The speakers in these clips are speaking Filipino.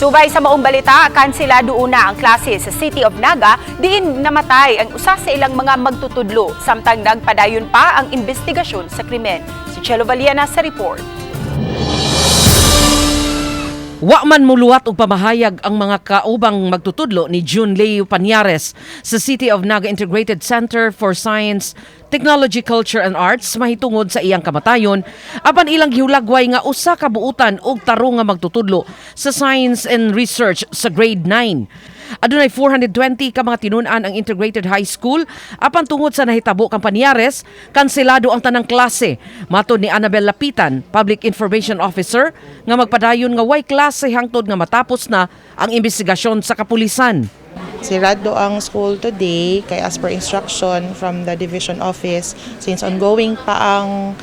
Subay sa maong balita, kanselado una ang klase sa City of Naga, diin namatay ang usa sa ilang mga magtutudlo, samtang nagpadayon pa ang investigasyon sa krimen. Si Chelo Valiana sa report. Wa man muluwat og pamahayag ang mga kaubang magtutudlo ni June Leo Pañares sa City of Naga Integrated Center for Science, Technology, Culture and Arts mahitungod sa iyang kamatayon apan ilang gihulagway nga usa ka buutan og tarong nga magtutudlo sa Science and Research sa grade 9. Adunay 420 ka mga tinun-an ang Integrated High School apan tungod sa nahitabo kang Pañares, kanselado ang tanang klase. Matod ni Annabel Lapitan, Public Information Officer, nga magpadayon nga way klase hangtod nga matapos na ang investigasyon sa kapulisan. Sirado ang school today kay as per instruction from the division office since ongoing pa ang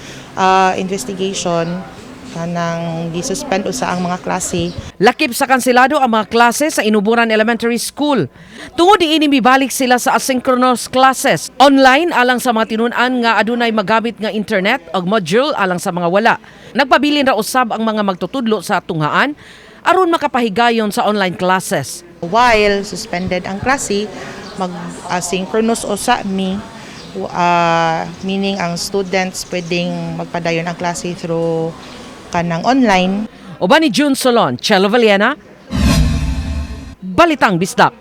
investigation kanang gisuspend usa ang mga klase. Lakip sa kanselado ang mga klase sa Inuburan Elementary School. Tungod diini mibalik sila sa asynchronous classes. Online alang sa mga tinun-an nga adunay magamit nga internet ug module alang sa mga wala. Nagpabilin ra usab ang mga magtutudlo sa tunghaan aron makapahigayon sa online classes. While suspended ang klase, mag-asynchronous usa meaning ang students pwedeng magpadayon ang klase through kanang online. Uban ni June Solon, Chelo Valiana, Balitang Bisdak.